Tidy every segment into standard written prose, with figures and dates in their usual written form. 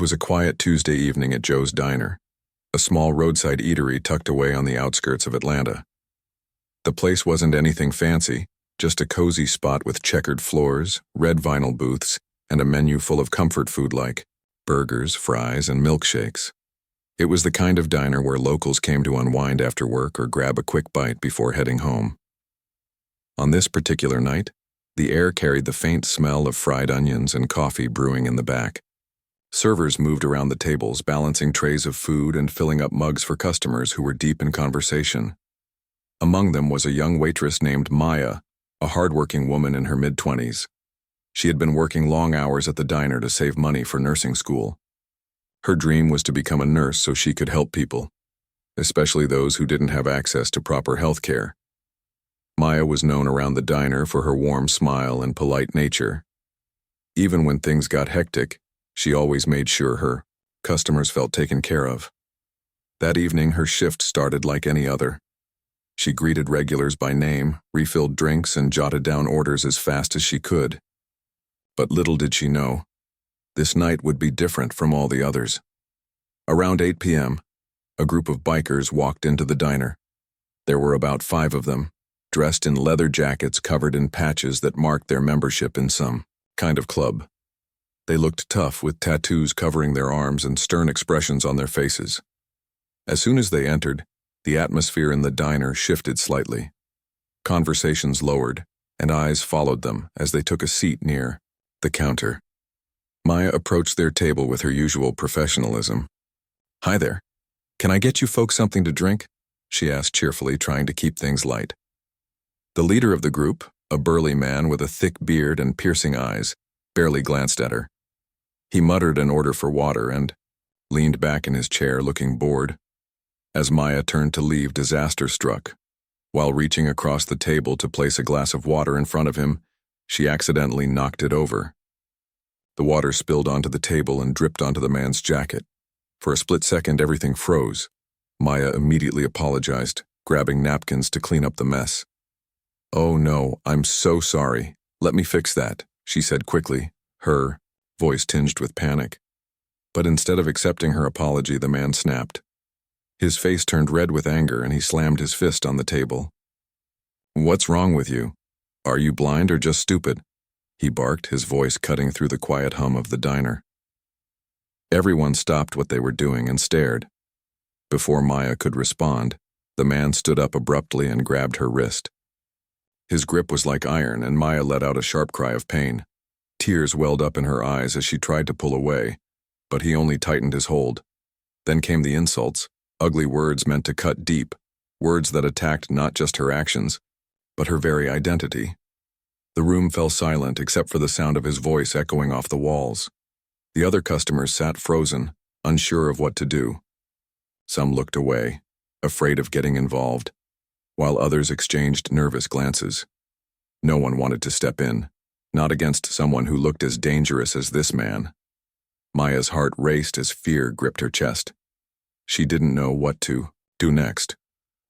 was a quiet Tuesday evening at Joe's Diner, a small roadside eatery tucked away on the outskirts of Atlanta. The place wasn't anything fancy, just a cozy spot with checkered floors, red vinyl booths, and a menu full of comfort food like burgers, fries, and milkshakes. It was the kind of diner where locals came to unwind after work or grab a quick bite before heading home. On this particular night, the air carried the faint smell of fried onions and coffee brewing in the back. Servers moved around the tables, balancing trays of food and filling up mugs for customers who were deep in conversation. Among them was a young waitress named Maya, a hardworking woman in her mid-20s. She had been working long hours at the diner to save money for nursing school. Her dream was to become a nurse so she could help people, especially those who didn't have access to proper health care. Maya was known around the diner for her warm smile and polite nature. Even when things got hectic, she always made sure her customers felt taken care of. That evening, her shift started like any other. She greeted regulars by name, refilled drinks, and jotted down orders as fast as she could. But little did she know, this night would be different from all the others. Around 8 p.m., a group of bikers walked into the diner. There were about 5 of them, dressed in leather jackets covered in patches that marked their membership in some kind of club. They looked tough with tattoos covering their arms and stern expressions on their faces. As soon as they entered, the atmosphere in the diner shifted slightly. Conversations lowered, and eyes followed them as they took a seat near the counter. Maya approached their table with her usual professionalism. "Hi there. Can I get you folks something to drink?" she asked cheerfully, trying to keep things light. The leader of the group, a burly man with a thick beard and piercing eyes, barely glanced at her. He muttered an order for water and leaned back in his chair, looking bored. As Maya turned to leave, disaster struck. While reaching across the table to place a glass of water in front of him, she accidentally knocked it over. The water spilled onto the table and dripped onto the man's jacket. For a split second, everything froze. Maya immediately apologized, grabbing napkins to clean up the mess. "Oh no, I'm so sorry. Let me fix that," she said quickly, her voice tinged with panic. But instead of accepting her apology, the man snapped. His face turned red with anger and he slammed his fist on the table. "What's wrong with you? Are you blind or just stupid?" he barked, his voice cutting through the quiet hum of the diner. Everyone stopped what they were doing and stared. Before Maya could respond, the man stood up abruptly and grabbed her wrist. His grip was like iron, and Maya let out a sharp cry of pain. Tears welled up in her eyes as she tried to pull away, but he only tightened his hold. Then came the insults, ugly words meant to cut deep, words that attacked not just her actions, but her very identity. The room fell silent except for the sound of his voice echoing off the walls. The other customers sat frozen, unsure of what to do. Some looked away, afraid of getting involved, while others exchanged nervous glances. No one wanted to step in, not against someone who looked as dangerous as this man. Maya's heart raced as fear gripped her chest. She didn't know what to do next.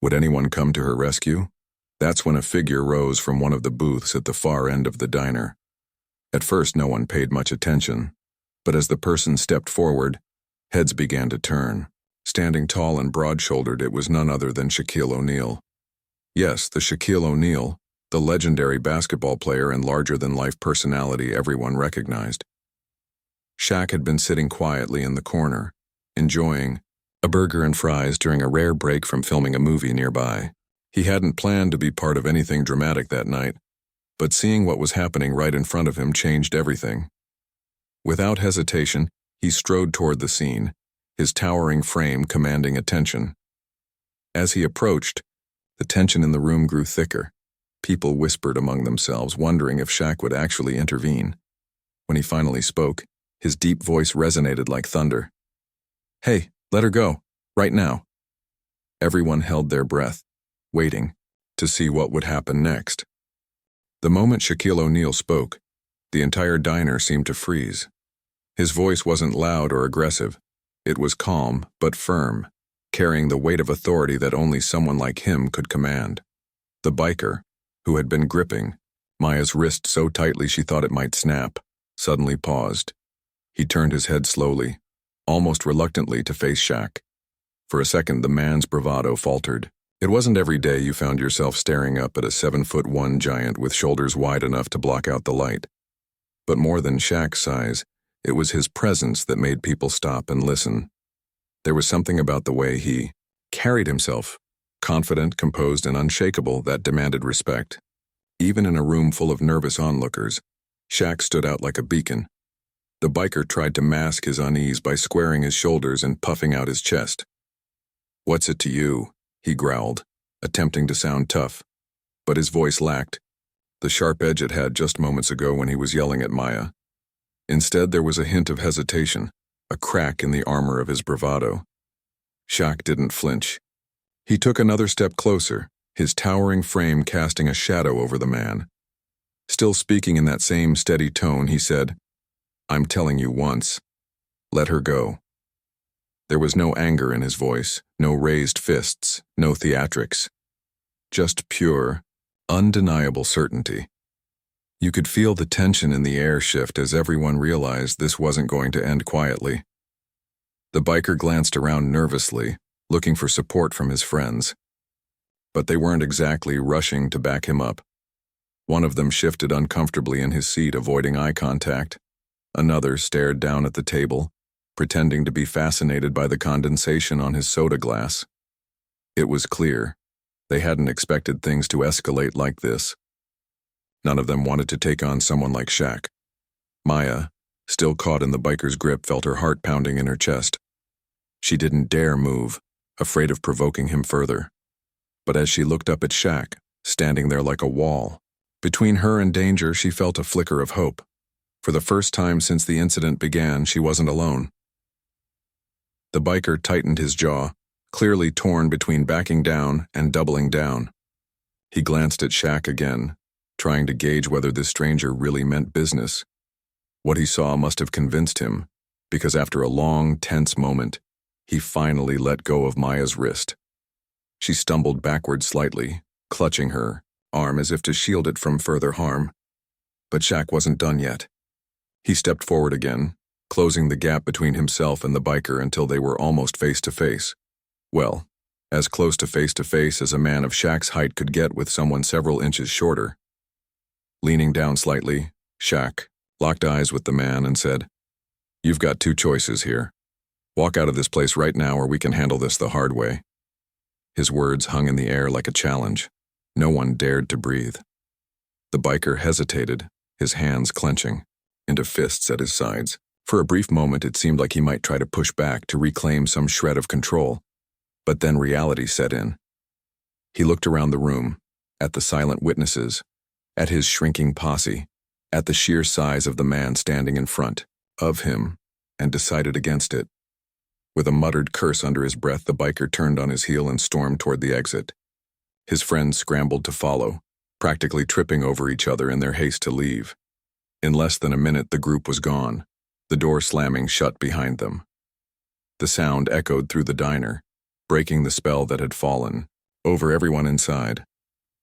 Would anyone come to her rescue? That's when a figure rose from one of the booths at the far end of the diner. At first, no one paid much attention, but as the person stepped forward, heads began to turn. Standing tall and broad-shouldered, it was none other than Shaquille O'Neal. Yes, the Shaquille O'Neal, the legendary basketball player and larger-than-life personality everyone recognized. Shaq had been sitting quietly in the corner, enjoying a burger and fries during a rare break from filming a movie nearby. He hadn't planned to be part of anything dramatic that night, but seeing what was happening right in front of him changed everything. Without hesitation, he strode toward the scene, his towering frame commanding attention. As he approached, the tension in the room grew thicker. People whispered among themselves, wondering if Shaq would actually intervene. When he finally spoke, his deep voice resonated like thunder. "Hey, let her go, right now." Everyone held their breath, waiting to see what would happen next. The moment Shaquille O'Neal spoke, the entire diner seemed to freeze. His voice wasn't loud or aggressive. It was calm but firm, carrying the weight of authority that only someone like him could command. The biker, who had been gripping Maya's wrist so tightly she thought it might snap, suddenly paused. He turned his head slowly, almost reluctantly to face Shaq. For a second, the man's bravado faltered. It wasn't every day you found yourself staring up at a 7'1" giant with shoulders wide enough to block out the light. But more than Shaq's size, it was his presence that made people stop and listen. There was something about the way he carried himself, confident, composed, and unshakable, that demanded respect. Even in a room full of nervous onlookers, Shaq stood out like a beacon. The biker tried to mask his unease by squaring his shoulders and puffing out his chest. "What's it to you?" he growled, attempting to sound tough. But his voice lacked the sharp edge it had just moments ago when he was yelling at Maya. Instead, there was a hint of hesitation, a crack in the armor of his bravado. Shaq didn't flinch. He took another step closer, his towering frame casting a shadow over the man. Still speaking in that same steady tone, he said, "I'm telling you once. Let her go." There was no anger in his voice, no raised fists, no theatrics. Just pure, undeniable certainty. You could feel the tension in the air shift as everyone realized this wasn't going to end quietly. The biker glanced around nervously, looking for support from his friends. But they weren't exactly rushing to back him up. One of them shifted uncomfortably in his seat, avoiding eye contact. Another stared down at the table, pretending to be fascinated by the condensation on his soda glass. It was clear. They hadn't expected things to escalate like this. None of them wanted to take on someone like Shaq. Maya, still caught in the biker's grip, felt her heart pounding in her chest. She didn't dare move, afraid of provoking him further. But as she looked up at Shaq, standing there like a wall, between her and danger, she felt a flicker of hope. For the first time since the incident began, she wasn't alone. The biker tightened his jaw, clearly torn between backing down and doubling down. He glanced at Shaq again, trying to gauge whether this stranger really meant business. What he saw must have convinced him, because after a long, tense moment, he finally let go of Maya's wrist. She stumbled backward slightly, clutching her arm as if to shield it from further harm. But Shaq wasn't done yet. He stepped forward again, closing the gap between himself and the biker until they were almost face to face. Well, as close to face as a man of Shaq's height could get with someone several inches shorter. Leaning down slightly, Shaq locked eyes with the man and said, "You've got two choices here. Walk out of this place right now, or we can handle this the hard way." His words hung in the air like a challenge. No one dared to breathe. The biker hesitated, his hands clenching into fists at his sides. For a brief moment, it seemed like he might try to push back to reclaim some shred of control. But then reality set in. He looked around the room, at the silent witnesses, at his shrinking posse, at the sheer size of the man standing in front of him, and decided against it. With a muttered curse under his breath, the biker turned on his heel and stormed toward the exit. His friends scrambled to follow, practically tripping over each other in their haste to leave. In less than a minute, the group was gone, the door slamming shut behind them. The sound echoed through the diner, breaking the spell that had fallen over everyone inside.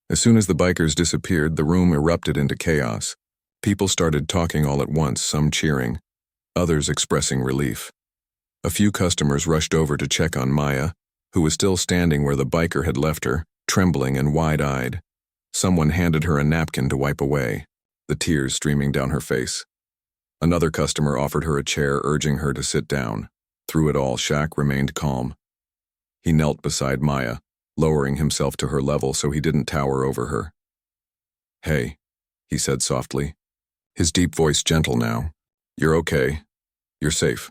As soon as the bikers disappeared, the room erupted into chaos. People started talking all at once, some cheering, others expressing relief. A few customers rushed over to check on Maya, who was still standing where the biker had left her, trembling and wide-eyed. Someone handed her a napkin to wipe away, the tears streaming down her face. Another customer offered her a chair, urging her to sit down. Through it all, Shaq remained calm. He knelt beside Maya, lowering himself to her level so he didn't tower over her. "Hey," he said softly, his deep voice gentle now. "You're okay. You're safe."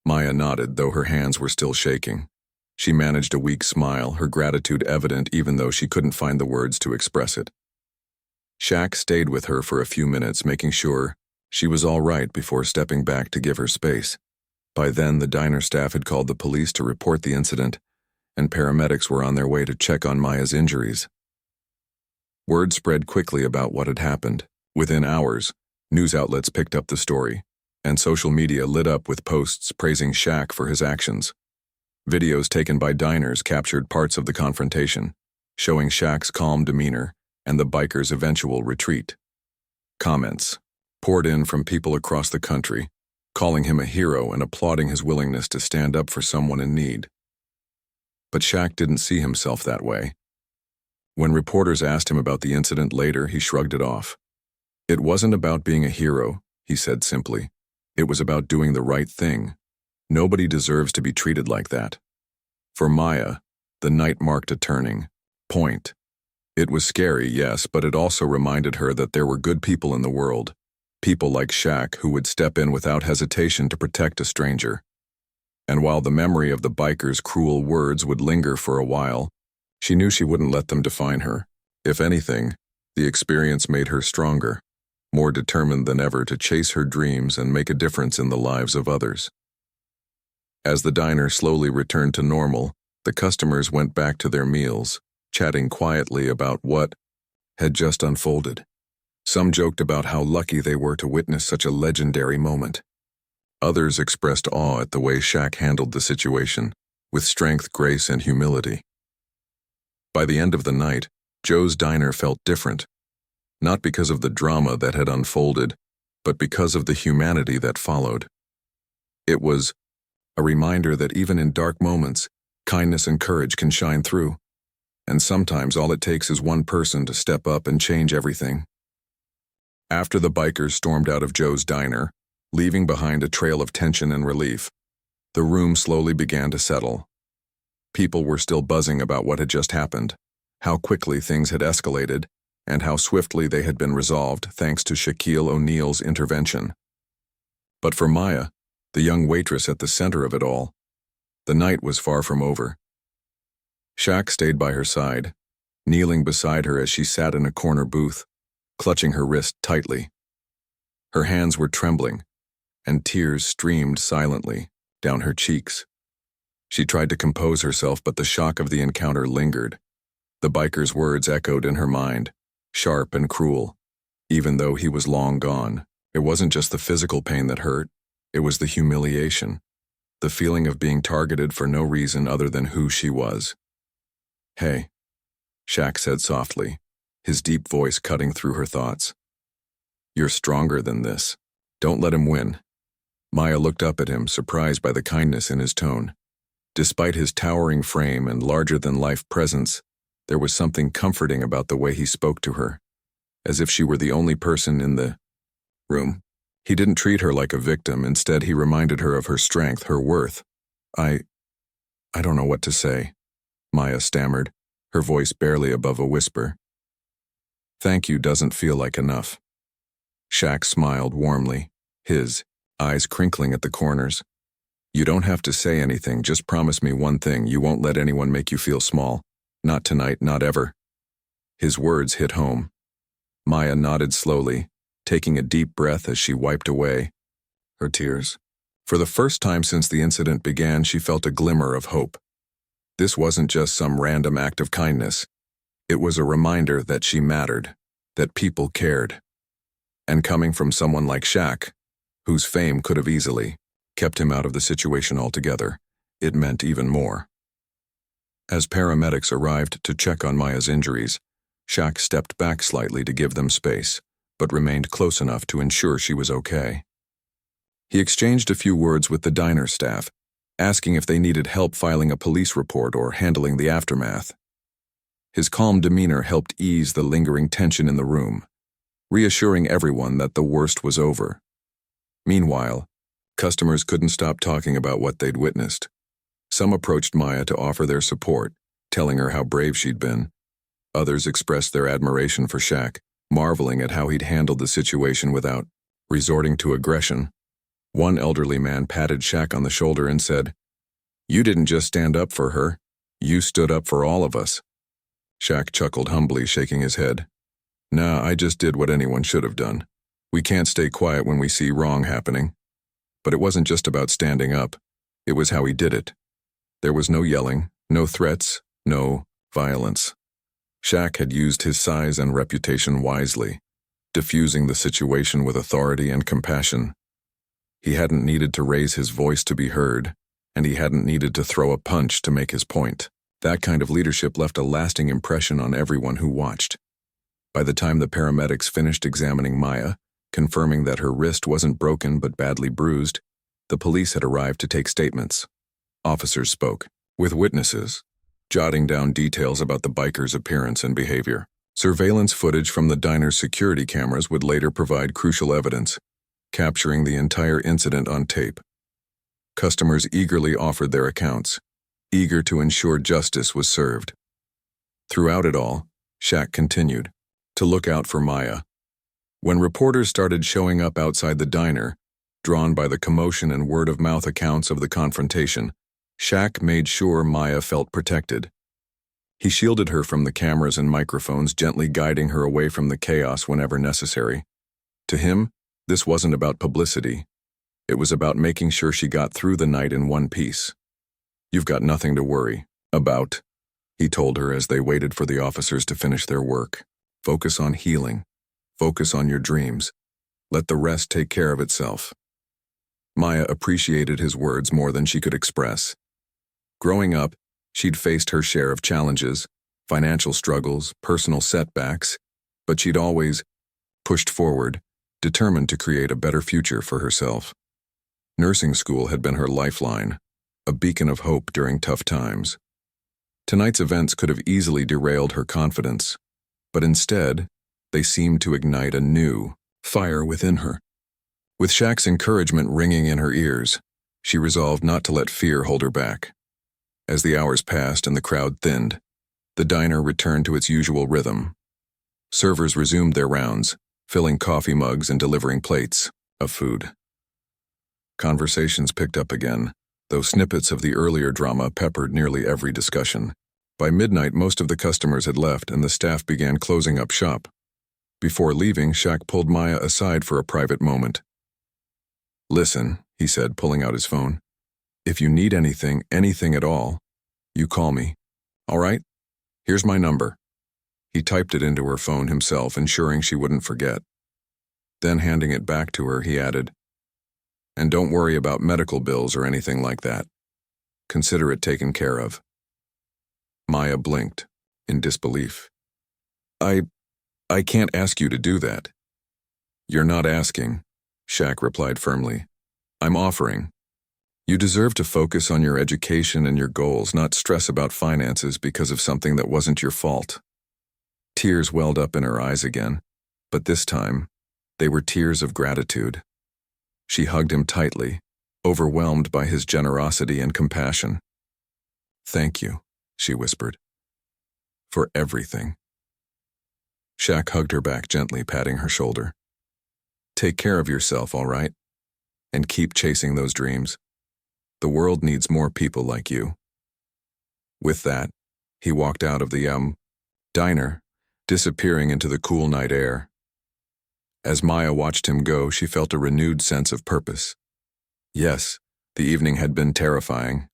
Maya nodded, though her hands were still shaking. She managed a weak smile, her gratitude evident even though she couldn't find the words to express it. Shaq stayed with her for a few minutes, making sure she was all right before stepping back to give her space. By then, the diner staff had called the police to report the incident, and paramedics were on their way to check on Maya's injuries. Word spread quickly about what had happened. Within hours, news outlets picked up the story, and social media lit up with posts praising Shaq for his actions. Videos taken by diners captured parts of the confrontation, showing Shaq's calm demeanor and the biker's eventual retreat. Comments poured in from people across the country, calling him a hero and applauding his willingness to stand up for someone in need. But Shaq didn't see himself that way. When reporters asked him about the incident later, he shrugged it off. It wasn't about being a hero, he said simply. It was about doing the right thing. Nobody deserves to be treated like that. For Maya, the night marked a turning point. It was scary, yes, but it also reminded her that there were good people in the world. People like Shaq who would step in without hesitation to protect a stranger. And while the memory of the biker's cruel words would linger for a while, she knew she wouldn't let them define her. If anything, the experience made her stronger, more determined than ever to chase her dreams and make a difference in the lives of others. As the diner slowly returned to normal, the customers went back to their meals, chatting quietly about what had just unfolded. Some joked about how lucky they were to witness such a legendary moment. Others expressed awe at the way Shaq handled the situation, with strength, grace, and humility. By the end of the night, Joe's Diner felt different, not because of the drama that had unfolded, but because of the humanity that followed. It was a reminder that even in dark moments, kindness and courage can shine through, and sometimes all it takes is one person to step up and change everything. After the bikers stormed out of Joe's Diner, leaving behind a trail of tension and relief, the room slowly began to settle. People were still buzzing about what had just happened, how quickly things had escalated, and how swiftly they had been resolved thanks to Shaquille O'Neal's intervention. But for Maya, the young waitress at the center of it all, the night was far from over. Shaq stayed by her side, kneeling beside her as she sat in a corner booth, clutching her wrist tightly. Her hands were trembling, and tears streamed silently down her cheeks. She tried to compose herself, but the shock of the encounter lingered. The biker's words echoed in her mind, sharp and cruel. Even though he was long gone, it wasn't just the physical pain that hurt, it was the humiliation, the feeling of being targeted for no reason other than who she was. "Hey," Shaq said softly, his deep voice cutting through her thoughts. "You're stronger than this. Don't let him win." Maya looked up at him, surprised by the kindness in his tone. Despite his towering frame and larger-than-life presence, there was something comforting about the way he spoke to her, as if she were the only person in the room. He didn't treat her like a victim. Instead, he reminded her of her strength, her worth. I don't know what to say," Maya stammered, her voice barely above a whisper. "Thank you doesn't feel like enough." Shaq smiled warmly, his eyes crinkling at the corners. "You don't have to say anything, just promise me one thing: you won't let anyone make you feel small. Not tonight, not ever." His words hit home. Maya nodded slowly, taking a deep breath as she wiped away her tears. For the first time since the incident began, she felt a glimmer of hope. This wasn't just some random act of kindness. It was a reminder that she mattered, that people cared. And coming from someone like Shaq, whose fame could have easily kept him out of the situation altogether, it meant even more. As paramedics arrived to check on Maya's injuries, Shaq stepped back slightly to give them space, but remained close enough to ensure she was okay. He exchanged a few words with the diner staff, asking if they needed help filing a police report or handling the aftermath. His calm demeanor helped ease the lingering tension in the room, reassuring everyone that the worst was over. Meanwhile, customers couldn't stop talking about what they'd witnessed. Some approached Maya to offer their support, telling her how brave she'd been. Others expressed their admiration for Shaq, marveling at how he'd handled the situation without resorting to aggression. One elderly man patted Shaq on the shoulder and said, "You didn't just stand up for her, you stood up for all of us." Shaq chuckled humbly, shaking his head. "Nah, I just did what anyone should have done. We can't stay quiet when we see wrong happening." But it wasn't just about standing up, it was how he did it. There was no yelling, no threats, no violence. Shaq had used his size and reputation wisely, diffusing the situation with authority and compassion. He hadn't needed to raise his voice to be heard, and he hadn't needed to throw a punch to make his point. That kind of leadership left a lasting impression on everyone who watched. By the time the paramedics finished examining Maya, Confirming that her wrist wasn't broken but badly bruised, the police had arrived to take statements. Officers spoke with witnesses, jotting down details about the biker's appearance and behavior. Surveillance footage from the diner's security cameras would later provide crucial evidence, capturing the entire incident on tape. Customers eagerly offered their accounts, eager to ensure justice was served. Throughout it all, Shaq continued to look out for Maya. When reporters started showing up outside the diner, drawn by the commotion and word-of-mouth accounts of the confrontation, Shaq made sure Maya felt protected. He shielded her from the cameras and microphones, gently guiding her away from the chaos whenever necessary. To him, this wasn't about publicity. It was about making sure she got through the night in one piece. "You've got nothing to worry about," he told her as they waited for the officers to finish their work. "Focus on healing. Focus on your dreams. Let the rest take care of itself." Maya appreciated his words more than she could express. Growing up, she'd faced her share of challenges, financial struggles, personal setbacks, but she'd always pushed forward, determined to create a better future for herself. Nursing school had been her lifeline, a beacon of hope during tough times. Tonight's events could have easily derailed her confidence, but instead, they seemed to ignite a new fire within her. With Shaq's encouragement ringing in her ears, she resolved not to let fear hold her back. As the hours passed and the crowd thinned, the diner returned to its usual rhythm. Servers resumed their rounds, filling coffee mugs and delivering plates of food. Conversations picked up again, though snippets of the earlier drama peppered nearly every discussion. By midnight, most of the customers had left and the staff began closing up shop. Before leaving, Shaq pulled Maya aside for a private moment. "Listen," he said, pulling out his phone. "If you need anything at all, you call me. All right? Here's my number." He typed it into her phone himself, ensuring she wouldn't forget. Then, handing it back to her, he added, "And don't worry about medical bills or anything like that. Consider it taken care of." Maya blinked, in disbelief. I can't ask you to do that." "You're not asking," Shaq replied firmly. "I'm offering. You deserve to focus on your education and your goals, not stress about finances because of something that wasn't your fault." Tears welled up in her eyes again, but this time, they were tears of gratitude. She hugged him tightly, overwhelmed by his generosity and compassion. "Thank you," she whispered, "for everything." Shaq hugged her back gently, patting her shoulder. "Take care of yourself, all right? And keep chasing those dreams. The world needs more people like you." With that, he walked out of the diner, disappearing into the cool night air. As Maya watched him go, she felt a renewed sense of purpose. Yes, the evening had been terrifying,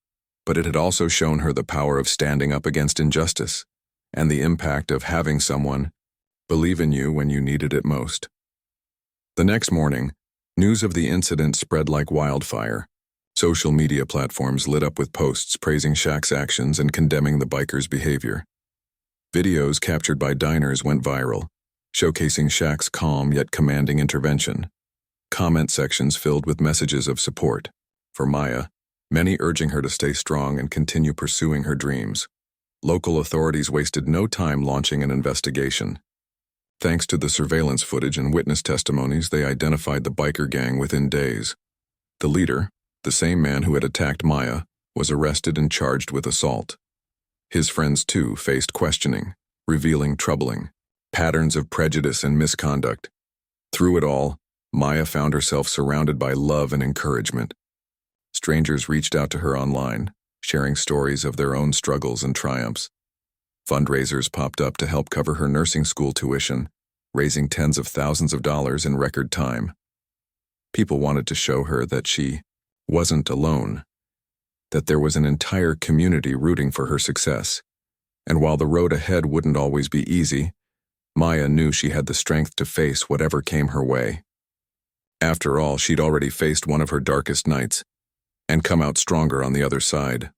but it had also shown her the power of standing up against injustice and the impact of having someone believe in you when you needed it most. The next morning, news of the incident spread like wildfire. Social media platforms lit up with posts praising Shaq's actions and condemning the biker's behavior. Videos captured by diners went viral, showcasing Shaq's calm yet commanding intervention. Comment sections filled with messages of support for Maya, many urging her to stay strong and continue pursuing her dreams. Local authorities wasted no time launching an investigation. Thanks to the surveillance footage and witness testimonies, they identified the biker gang within days. The leader, the same man who had attacked Maya, was arrested and charged with assault. His friends, too, faced questioning, revealing troubling patterns of prejudice and misconduct. Through it all, Maya found herself surrounded by love and encouragement. Strangers reached out to her online, sharing stories of their own struggles and triumphs. Fundraisers popped up to help cover her nursing school tuition, raising tens of thousands of dollars in record time. People wanted to show her that she wasn't alone, that there was an entire community rooting for her success. And while the road ahead wouldn't always be easy, Maya knew she had the strength to face whatever came her way. After all, she'd already faced one of her darkest nights and come out stronger on the other side.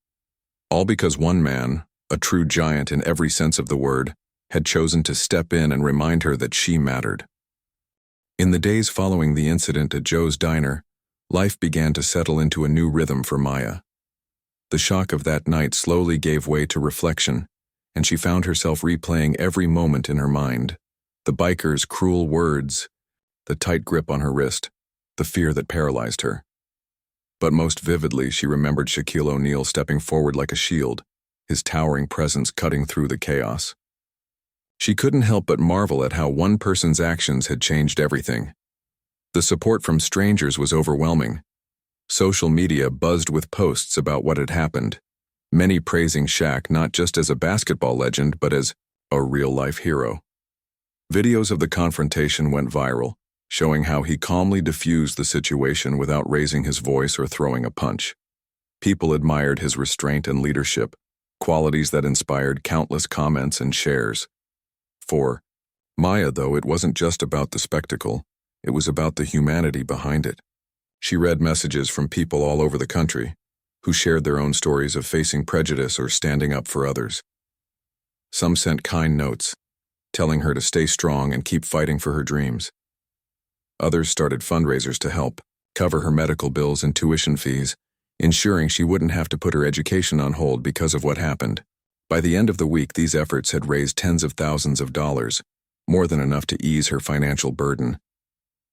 All because one man, a true giant in every sense of the word, had chosen to step in and remind her that she mattered. In the days following the incident at Joe's Diner, life began to settle into a new rhythm for Maya. The shock of that night slowly gave way to reflection, and she found herself replaying every moment in her mind. The biker's cruel words, the tight grip on her wrist, the fear that paralyzed her. But most vividly, she remembered Shaquille O'Neal stepping forward like a shield, his towering presence cutting through the chaos. She couldn't help but marvel at how one person's actions had changed everything. The support from strangers was overwhelming. Social media buzzed with posts about what had happened, many praising Shaq not just as a basketball legend but as a real-life hero. Videos of the confrontation went viral, showing how he calmly diffused the situation without raising his voice or throwing a punch. People admired his restraint and leadership, qualities that inspired countless comments and shares. For Maya, though, it wasn't just about the spectacle, it was about the humanity behind it. She read messages from people all over the country, who shared their own stories of facing prejudice or standing up for others. Some sent kind notes, telling her to stay strong and keep fighting for her dreams. Others started fundraisers to help cover her medical bills and tuition fees, ensuring she wouldn't have to put her education on hold because of what happened. By the end of the week, these efforts had raised tens of thousands of dollars, more than enough to ease her financial burden.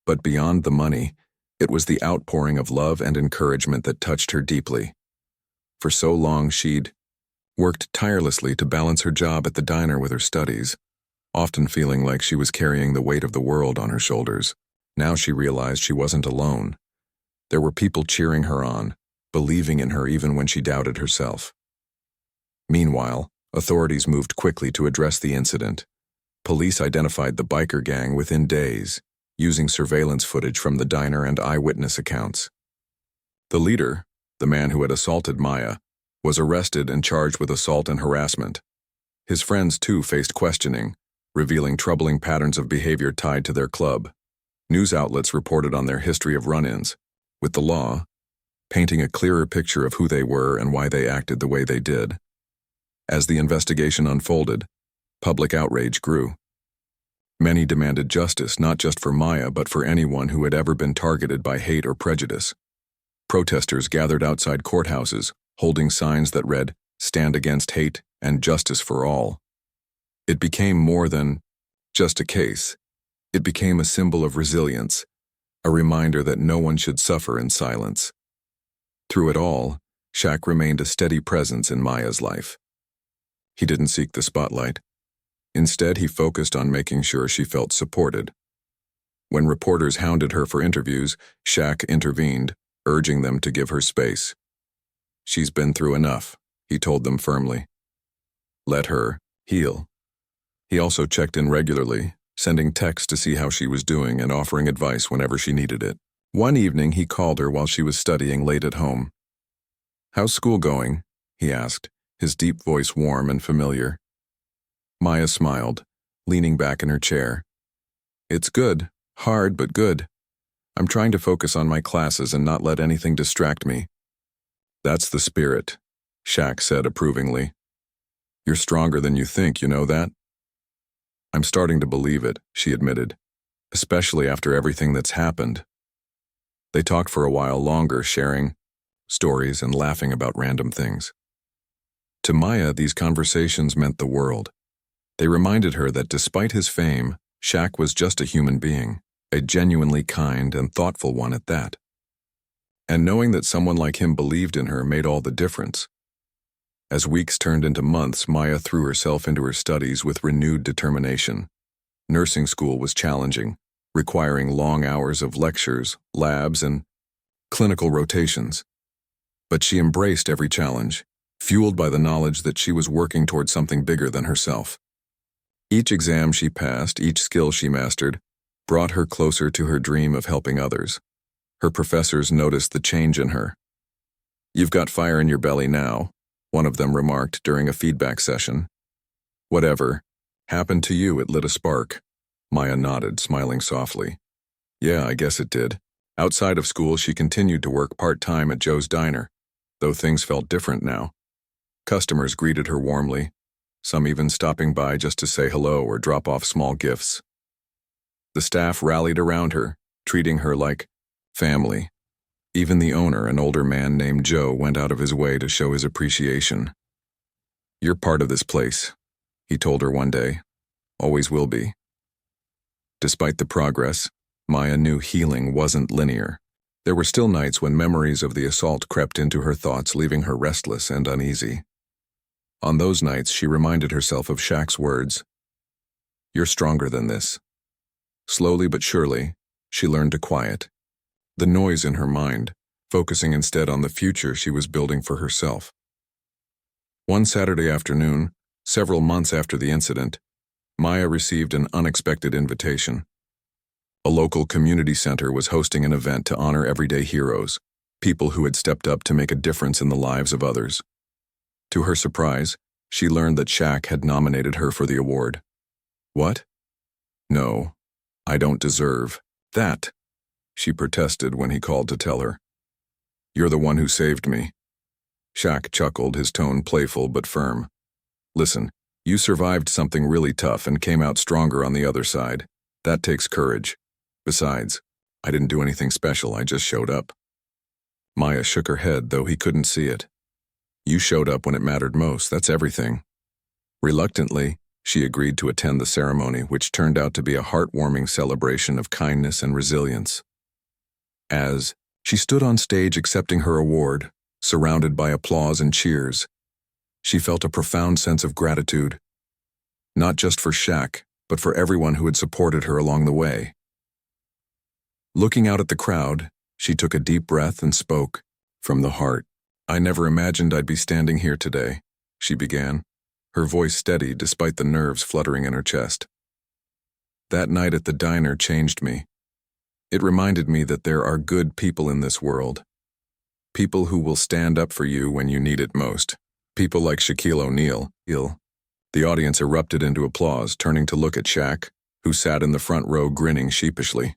But beyond the money, it was the outpouring of love and encouragement that touched her deeply. For so long, she'd worked tirelessly to balance her job at the diner with her studies, often feeling like she was carrying the weight of the world on her shoulders. Now she realized she wasn't alone. There were people cheering her on, believing in her even when she doubted herself. Meanwhile, authorities moved quickly to address the incident. Police identified the biker gang within days, using surveillance footage from the diner and eyewitness accounts. The leader, the man who had assaulted Maya, was arrested and charged with assault and harassment. His friends, too, faced questioning, revealing troubling patterns of behavior tied to their club. News outlets reported on their history of run-ins with the law, painting a clearer picture of who they were and why they acted the way they did. As the investigation unfolded, public outrage grew. Many demanded justice not just for Maya but for anyone who had ever been targeted by hate or prejudice. Protesters gathered outside courthouses, holding signs that read, "Stand against hate and justice for all." It became more than just a case. It became a symbol of resilience, a reminder that no one should suffer in silence. Through it all, Shaq remained a steady presence in Maya's life. He didn't seek the spotlight. Instead, he focused on making sure she felt supported. When reporters hounded her for interviews, Shaq intervened, urging them to give her space. "She's been through enough," he told them firmly. "Let her heal." He also checked in regularly, sending texts to see how she was doing and offering advice whenever she needed it. One evening, he called her while she was studying late at home. "How's school going?" he asked, his deep voice warm and familiar. Maya smiled, leaning back in her chair. "It's good, hard but good. I'm trying to focus on my classes and not let anything distract me." "That's the spirit," Shaq said approvingly. "You're stronger than you think, you know that?" "I'm starting to believe it," she admitted, "especially after everything that's happened." They talked for a while longer, sharing stories and laughing about random things. To Maya, these conversations meant the world. They reminded her that despite his fame, Shaq was just a human being, a genuinely kind and thoughtful one at that. And knowing that someone like him believed in her made all the difference. As weeks turned into months, Maya threw herself into her studies with renewed determination. Nursing school was challenging, requiring long hours of lectures, labs, and clinical rotations. But she embraced every challenge, fueled by the knowledge that she was working toward something bigger than herself. Each exam she passed, each skill she mastered, brought her closer to her dream of helping others. Her professors noticed the change in her. "You've got fire in your belly now," one of them remarked during a feedback session. "Whatever happened to you, it lit a spark." Maya nodded, smiling softly. "Yeah, I guess it did." Outside of school, she continued to work part-time at Joe's Diner, though things felt different now. Customers greeted her warmly, some even stopping by just to say hello or drop off small gifts. The staff rallied around her, treating her like family. Even the owner, an older man named Joe, went out of his way to show his appreciation. "You're part of this place," he told her one day. "Always will be." Despite the progress, Maya knew healing wasn't linear. There were still nights when memories of the assault crept into her thoughts, leaving her restless and uneasy. On those nights, she reminded herself of Shaq's words, "You're stronger than this." Slowly but surely, she learned to quiet the noise in her mind, focusing instead on the future she was building for herself. One Saturday afternoon, several months after the incident, Maya received an unexpected invitation. A local community center was hosting an event to honor everyday heroes, people who had stepped up to make a difference in the lives of others. To her surprise, she learned that Shaq had nominated her for the award. "What? No, I don't deserve that," she protested when he called to tell her. "You're the one who saved me." Shaq chuckled, his tone playful but firm. "Listen, you survived something really tough and came out stronger on the other side. That takes courage. Besides, I didn't do anything special, I just showed up." Maya shook her head, though he couldn't see it. "You showed up when it mattered most, that's everything." Reluctantly, she agreed to attend the ceremony, which turned out to be a heartwarming celebration of kindness and resilience. As she stood on stage accepting her award, surrounded by applause and cheers, she felt a profound sense of gratitude, not just for Shaq, but for everyone who had supported her along the way. Looking out at the crowd, she took a deep breath and spoke from the heart. "I never imagined I'd be standing here today," she began, her voice steady despite the nerves fluttering in her chest. "That night at the diner changed me. It reminded me that there are good people in this world. People who will stand up for you when you need it most. People like Shaquille O'Neal." The audience erupted into applause, turning to look at Shaq, who sat in the front row grinning sheepishly.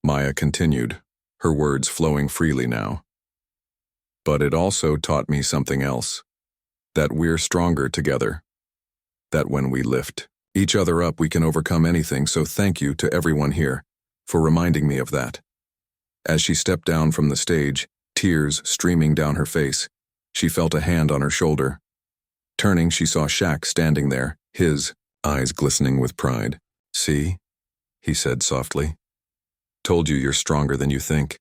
Maya continued, her words flowing freely now. "But it also taught me something else. That we're stronger together. That when we lift each other up, we can overcome anything, so thank you to everyone here for reminding me of that." As she stepped down from the stage, tears streaming down her face, she felt a hand on her shoulder. Turning, she saw Shaq standing there, his eyes glistening with pride. "See?" he said softly. "Told you you're stronger than you think."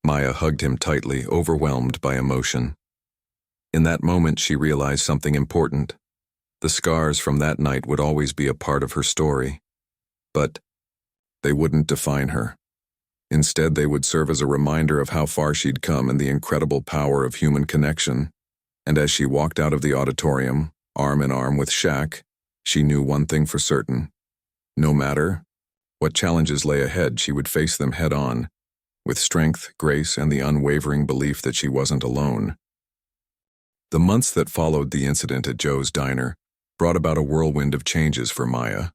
Maya hugged him tightly, overwhelmed by emotion. In that moment, she realized something important. The scars from that night would always be a part of her story. But they wouldn't define her. Instead, they would serve as a reminder of how far she'd come and the incredible power of human connection. And as she walked out of the auditorium, arm in arm with Shaq, she knew one thing for certain. No matter what challenges lay ahead, she would face them head on, with strength, grace, and the unwavering belief that she wasn't alone. The months that followed the incident at Joe's Diner brought about a whirlwind of changes for Maya.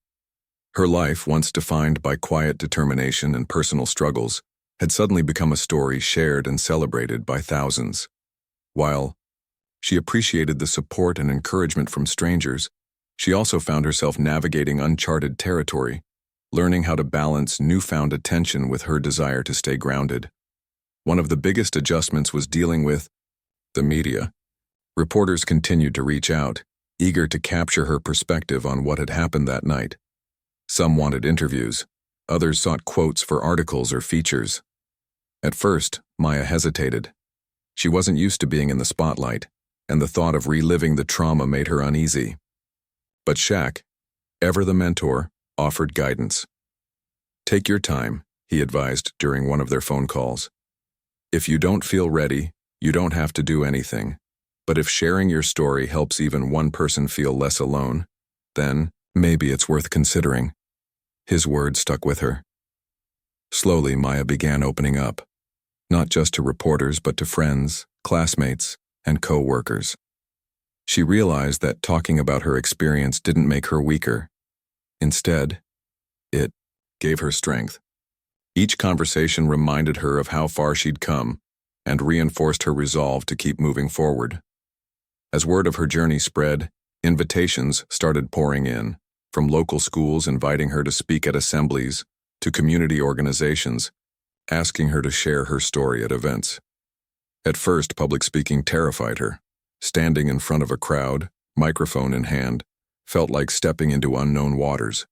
Her life, once defined by quiet determination and personal struggles, had suddenly become a story shared and celebrated by thousands. While she appreciated the support and encouragement from strangers, she also found herself navigating uncharted territory, learning how to balance newfound attention with her desire to stay grounded. One of the biggest adjustments was dealing with the media. Reporters continued to reach out, eager to capture her perspective on what had happened that night. Some wanted interviews, others sought quotes for articles or features. At first, Maya hesitated. She wasn't used to being in the spotlight, and the thought of reliving the trauma made her uneasy. But Shaq, ever the mentor, offered guidance. "Take your time," he advised during one of their phone calls. "If you don't feel ready, you don't have to do anything. But if sharing your story helps even one person feel less alone, then maybe it's worth considering." His words stuck with her. Slowly, Maya began opening up, not just to reporters but to friends, classmates, and co-workers. She realized that talking about her experience didn't make her weaker. Instead, it gave her strength. Each conversation reminded her of how far she'd come and reinforced her resolve to keep moving forward. As word of her journey spread, invitations started pouring in, from local schools inviting her to speak at assemblies to community organizations, asking her to share her story at events. At first, public speaking terrified her. Standing in front of a crowd, microphone in hand, felt like stepping into unknown waters.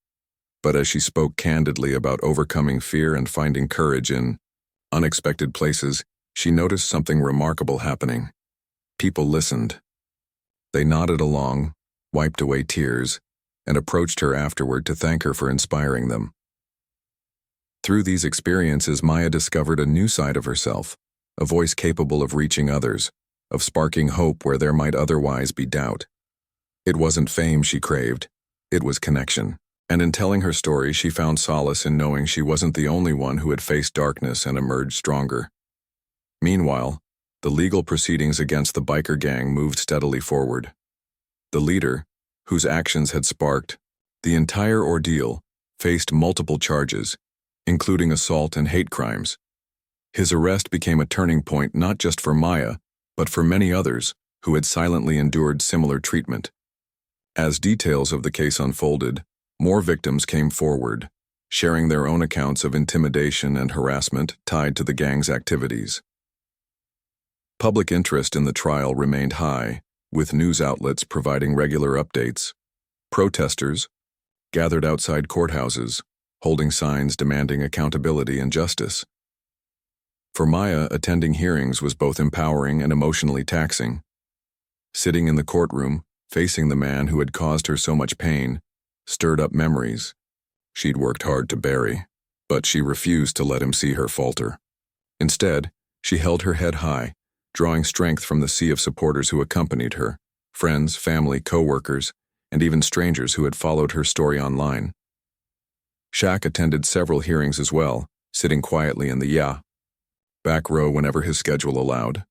But as she spoke candidly about overcoming fear and finding courage in unexpected places, she noticed something remarkable happening. People listened. They nodded along, wiped away tears, and approached her afterward to thank her for inspiring them. Through these experiences, Maya discovered a new side of herself, a voice capable of reaching others, of sparking hope where there might otherwise be doubt. It wasn't fame she craved, it was connection. And in telling her story, she found solace in knowing she wasn't the only one who had faced darkness and emerged stronger. Meanwhile, the legal proceedings against the biker gang moved steadily forward. The leader, whose actions had sparked the entire ordeal, faced multiple charges, including assault and hate crimes. His arrest became a turning point not just for Maya, but for many others who had silently endured similar treatment. As details of the case unfolded, more victims came forward, sharing their own accounts of intimidation and harassment tied to the gang's activities. Public interest in the trial remained high, with news outlets providing regular updates. Protesters gathered outside courthouses, holding signs demanding accountability and justice. For Maya, attending hearings was both empowering and emotionally taxing. Sitting in the courtroom, facing the man who had caused her so much pain, stirred up memories she'd worked hard to bury, but she refused to let him see her falter. Instead, she held her head high, drawing strength from the sea of supporters who accompanied her, friends, family, co-workers, and even strangers who had followed her story online. Shaq attended several hearings as well, sitting quietly in the back row whenever his schedule allowed.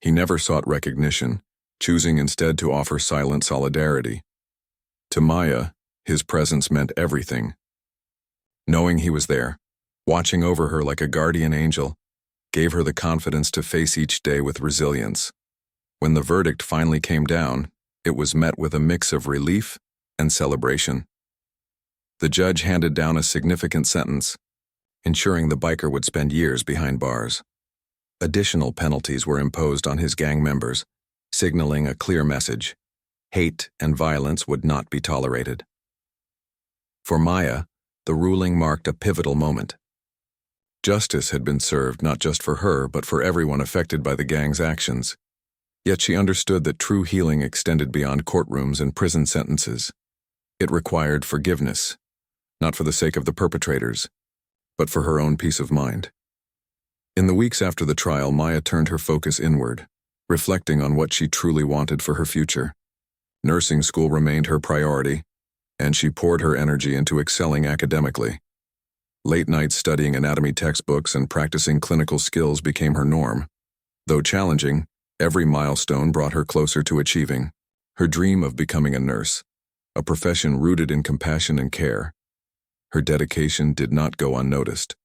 He never sought recognition, choosing instead to offer silent solidarity. To Maya, his presence meant everything. Knowing he was there, watching over her like a guardian angel, gave her the confidence to face each day with resilience. When the verdict finally came down, it was met with a mix of relief and celebration. The judge handed down a significant sentence, ensuring the biker would spend years behind bars. Additional penalties were imposed on his gang members, signaling a clear message: hate and violence would not be tolerated. For Maya, the ruling marked a pivotal moment. Justice had been served not just for her, but for everyone affected by the gang's actions. Yet she understood that true healing extended beyond courtrooms and prison sentences. It required forgiveness, not for the sake of the perpetrators, but for her own peace of mind. In the weeks after the trial, Maya turned her focus inward, reflecting on what she truly wanted for her future. Nursing school remained her priority, and she poured her energy into excelling academically. Late nights studying anatomy textbooks and practicing clinical skills became her norm. Though challenging, every milestone brought her closer to achieving her dream of becoming a nurse, a profession rooted in compassion and care. Her dedication did not go unnoticed.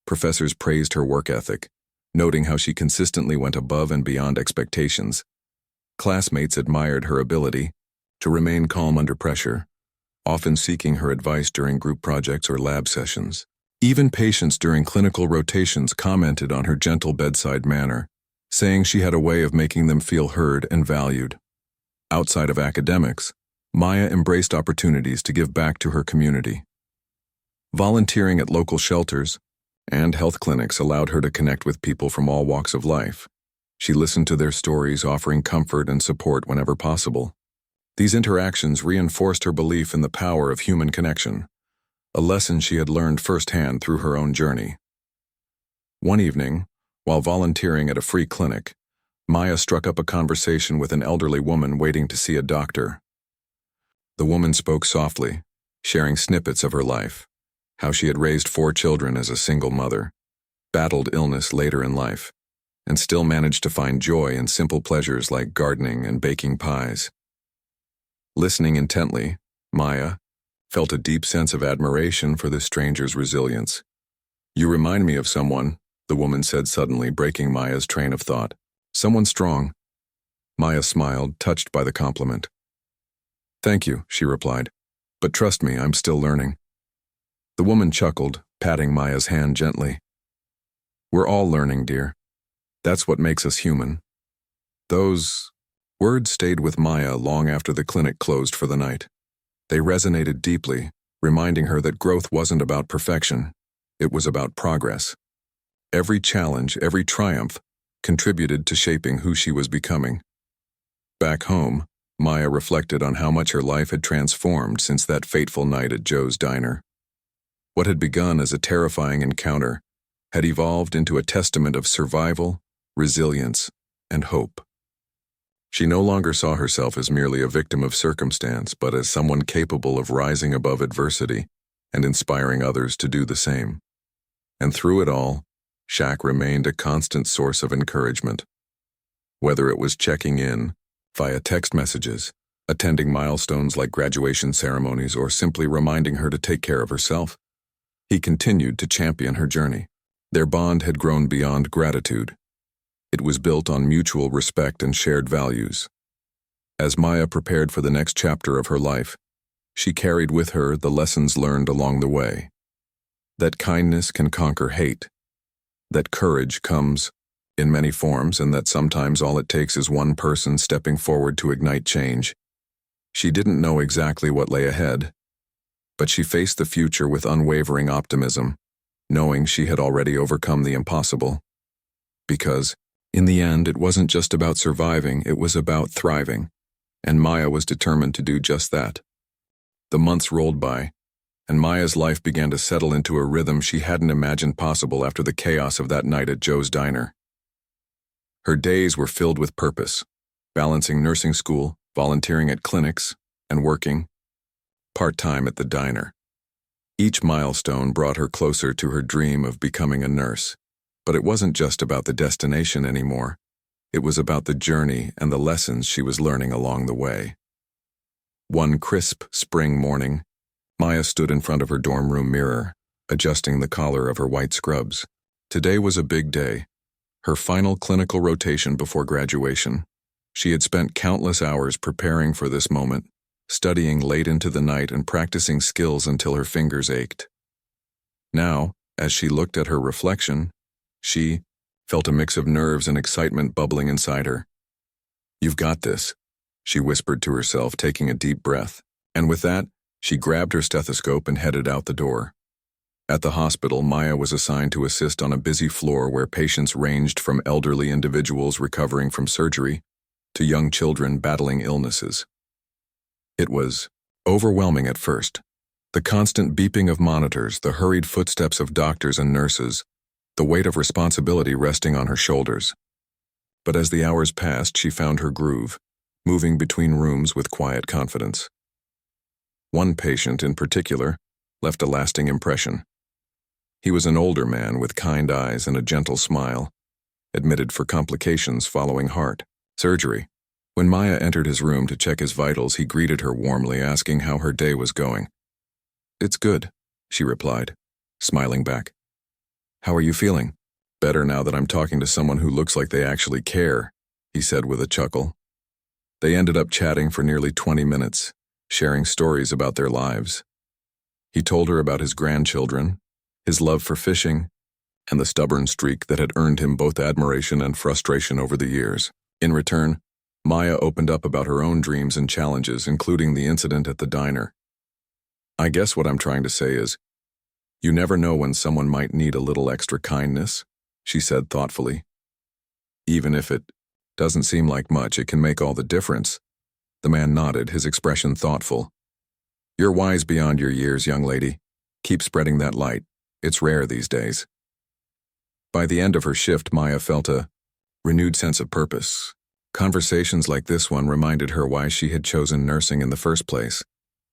Professors praised her work ethic, noting how she consistently went above and beyond expectations. Classmates admired her ability to remain calm under pressure, often seeking her advice during group projects or lab sessions. Even patients during clinical rotations commented on her gentle bedside manner, saying she had a way of making them feel heard and valued. Outside of academics, Maya embraced opportunities to give back to her community. Volunteering at local shelters and health clinics allowed her to connect with people from all walks of life. She listened to their stories, offering comfort and support whenever possible. These interactions reinforced her belief in the power of human connection, a lesson she had learned firsthand through her own journey. One evening, while volunteering at a free clinic, Maya struck up a conversation with an elderly woman waiting to see a doctor. The woman spoke softly, sharing snippets of her life, how she had raised 4 children as a single mother, battled illness later in life, and still managed to find joy in simple pleasures like gardening and baking pies. Listening intently, Maya felt a deep sense of admiration for the stranger's resilience. "You remind me of someone," the woman said suddenly, breaking Maya's train of thought. "Someone strong." Maya smiled, touched by the compliment. "Thank you," she replied. "But trust me, I'm still learning." The woman chuckled, patting Maya's hand gently. "We're all learning, dear. That's what makes us human." Those words stayed with Maya long after the clinic closed for the night. They resonated deeply, reminding her that growth wasn't about perfection. It was about progress. Every challenge, every triumph, contributed to shaping who she was becoming. Back home, Maya reflected on how much her life had transformed since that fateful night at Joe's diner. What had begun as a terrifying encounter had evolved into a testament of survival, resilience, and hope. She no longer saw herself as merely a victim of circumstance, but as someone capable of rising above adversity and inspiring others to do the same. And through it all, Shaq remained a constant source of encouragement. Whether it was checking in via text messages, attending milestones like graduation ceremonies, or simply reminding her to take care of herself, he continued to champion her journey. Their bond had grown beyond gratitude. It was built on mutual respect and shared values. As Maya prepared for the next chapter of her life, she carried with her the lessons learned along the way. That kindness can conquer hate, that courage comes in many forms, and that sometimes all it takes is one person stepping forward to ignite change. She didn't know exactly what lay ahead, but she faced the future with unwavering optimism, knowing she had already overcome the impossible. Because, in the end, it wasn't just about surviving, it was about thriving, and Maya was determined to do just that. The months rolled by, and Maya's life began to settle into a rhythm she hadn't imagined possible after the chaos of that night at Joe's diner. Her days were filled with purpose, balancing nursing school, volunteering at clinics, and working part-time at the diner. Each milestone brought her closer to her dream of becoming a nurse. But it wasn't just about the destination anymore. It was about the journey and the lessons she was learning along the way. One crisp spring morning, Maya stood in front of her dorm room mirror, adjusting the collar of her white scrubs. Today was a big day, her final clinical rotation before graduation. She had spent countless hours preparing for this moment, studying late into the night and practicing skills until her fingers ached. Now, as she looked at her reflection, she felt a mix of nerves and excitement bubbling inside her. "You've got this," she whispered to herself, taking a deep breath. And with that, she grabbed her stethoscope and headed out the door. At the hospital, Maya was assigned to assist on a busy floor where patients ranged from elderly individuals recovering from surgery to young children battling illnesses. It was overwhelming at first. The constant beeping of monitors, the hurried footsteps of doctors and nurses, the weight of responsibility resting on her shoulders. But as the hours passed, she found her groove, moving between rooms with quiet confidence. One patient in particular left a lasting impression. He was an older man with kind eyes and a gentle smile, admitted for complications following heart surgery. When Maya entered his room to check his vitals, he greeted her warmly, asking how her day was going. "It's good," she replied, smiling back. "How are you feeling?" "Better now that I'm talking to someone who looks like they actually care," he said with a chuckle. They ended up chatting for nearly 20 minutes, sharing stories about their lives. He told her about his grandchildren, his love for fishing, and the stubborn streak that had earned him both admiration and frustration over the years. In return, Maya opened up about her own dreams and challenges, including the incident at the diner. "I guess what I'm trying to say is, you never know when someone might need a little extra kindness," she said thoughtfully. "Even if it doesn't seem like much, it can make all the difference." The man nodded, his expression thoughtful. "You're wise beyond your years, young lady. Keep spreading that light. It's rare these days." By the end of her shift, Maya felt a renewed sense of purpose. Conversations like this one reminded her why she had chosen nursing in the first place: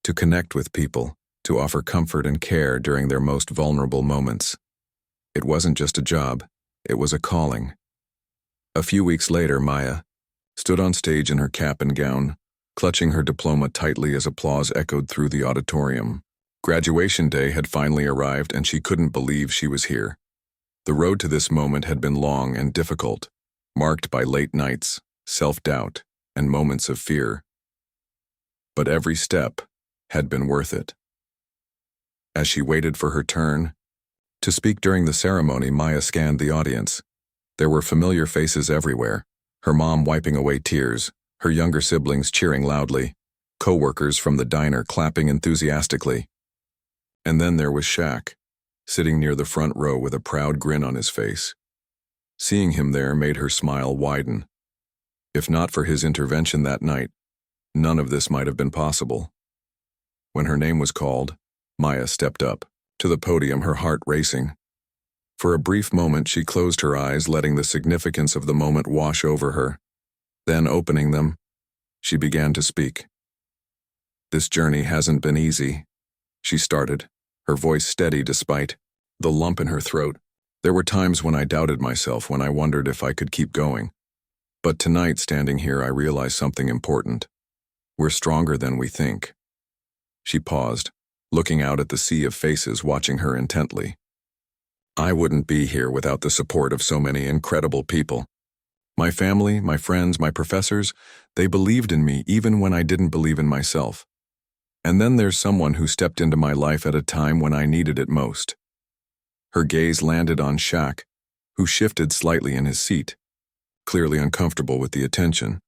to connect with people, to offer comfort and care during their most vulnerable moments. It wasn't just a job, it was a calling. A few weeks later, Maya stood on stage in her cap and gown, clutching her diploma tightly as applause echoed through the auditorium. Graduation day had finally arrived, and she couldn't believe she was here. The road to this moment had been long and difficult, marked by late nights, self-doubt, and moments of fear. But every step had been worth it. As she waited for her turn, To speak during the ceremony, Maya scanned the audience. There were familiar faces everywhere, her mom wiping away tears, her younger siblings cheering loudly, co-workers from the diner clapping enthusiastically. And then there was Shaq, sitting near the front row with a proud grin on his face. Seeing him there made her smile widen. If not for his intervention that night, none of this might have been possible. When her name was called, Maya stepped up to the podium, her heart racing. For a brief moment, she closed her eyes, letting the significance of the moment wash over her. Then, opening them, she began to speak. "This journey hasn't been easy," she started, her voice steady despite the lump in her throat. "There were times when I doubted myself, when I wondered if I could keep going. But tonight, standing here, I realized something important. We're stronger than we think." She paused, looking out at the sea of faces watching her intently. "I wouldn't be here without the support of so many incredible people. My family, my friends, my professors, they believed in me even when I didn't believe in myself. And then there's someone who stepped into my life at a time when I needed it most." Her gaze landed on Shaq, who shifted slightly in his seat, clearly uncomfortable with the attention.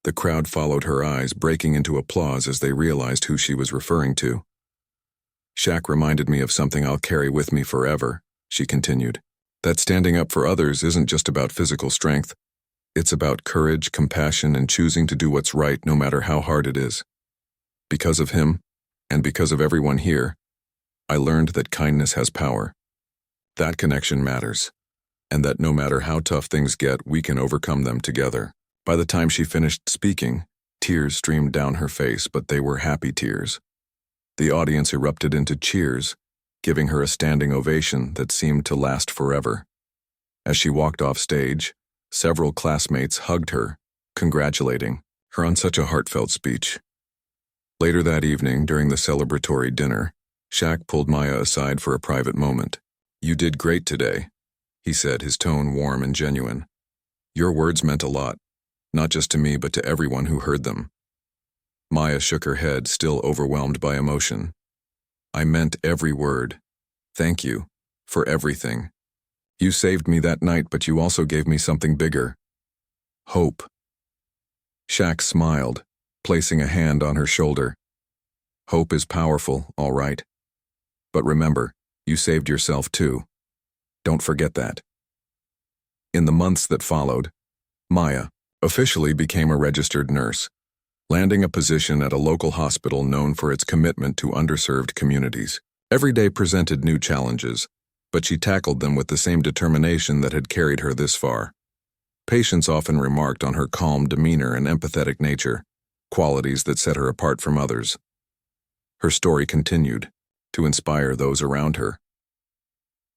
The crowd followed her eyes, breaking into applause as they realized who she was referring to. "Shaq reminded me of something I'll carry with me forever," she continued. "That standing up for others isn't just about physical strength. It's about courage, compassion, and choosing to do what's right no matter how hard it is. Because of him, and because of everyone here, I learned that kindness has power. That connection matters, and that no matter how tough things get, we can overcome them together." By the time she finished speaking, tears streamed down her face, but they were happy tears. The audience erupted into cheers, giving her a standing ovation that seemed to last forever. As she walked off stage, several classmates hugged her, congratulating her on such a heartfelt speech. Later that evening, during the celebratory dinner, Shaq pulled Maya aside for a private moment. "You did great today," he said, his tone warm and genuine. "Your words meant a lot, not just to me but to everyone who heard them." Maya shook her head, still overwhelmed by emotion. "I meant every word. Thank you for everything. You saved me that night, but you also gave me something bigger. Hope." Shaq smiled, placing a hand on her shoulder. "Hope is powerful, all right. But remember, you saved yourself too. Don't forget that." In the months that followed, Maya officially became a registered nurse, landing a position at a local hospital known for its commitment to underserved communities. Every day presented new challenges, but she tackled them with the same determination that had carried her this far. Patients often remarked on her calm demeanor and empathetic nature, qualities that set her apart from others. Her story continued to inspire those around her.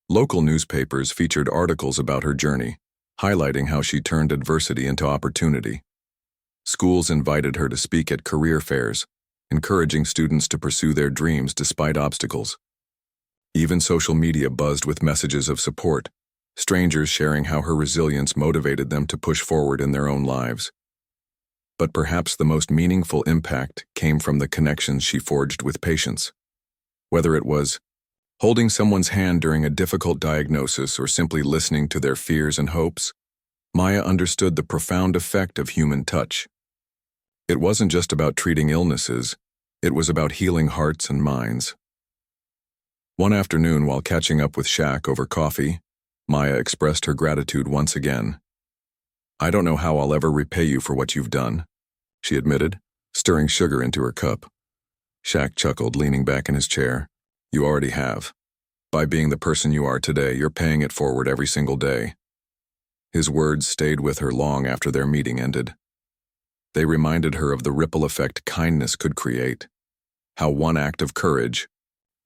Local newspapers featured articles about her journey, highlighting how she turned adversity into opportunity. Schools invited her to speak at career fairs, encouraging students to pursue their dreams despite obstacles. Even social media buzzed with messages of support, strangers sharing how her resilience motivated them to push forward in their own lives. But perhaps the most meaningful impact came from the connections she forged with patients. Whether it was holding someone's hand during a difficult diagnosis or simply listening to their fears and hopes, Maya understood the profound effect of human touch. It wasn't just about treating illnesses, it was about healing hearts and minds. One afternoon, while catching up with Shaq over coffee, Maya expressed her gratitude once again. "I don't know how I'll ever repay you for what you've done," she admitted, stirring sugar into her cup. Shaq chuckled, leaning back in his chair. "You already have. By being the person you are today, you're paying it forward every single day." His words stayed with her long after their meeting ended. They reminded her of the ripple effect kindness could create, how one act of courage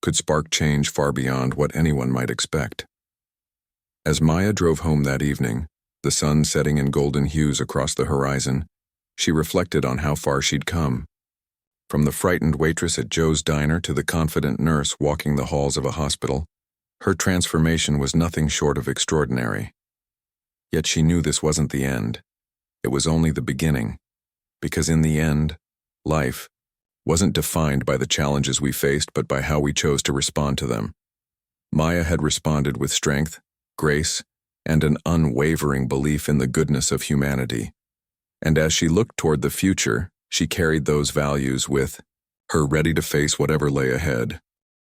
could spark change far beyond what anyone might expect. As Maya drove home that evening, the sun setting in golden hues across the horizon, she reflected on how far she'd come. From the frightened waitress at Joe's diner to the confident nurse walking the halls of a hospital, her transformation was nothing short of extraordinary. Yet she knew this wasn't the end. It was only the beginning. Because in the end, life wasn't defined by the challenges we faced but by how we chose to respond to them. Maya had responded with strength, grace, and an unwavering belief in the goodness of humanity. And as she looked toward the future, she carried those values with her, ready to face whatever lay ahead.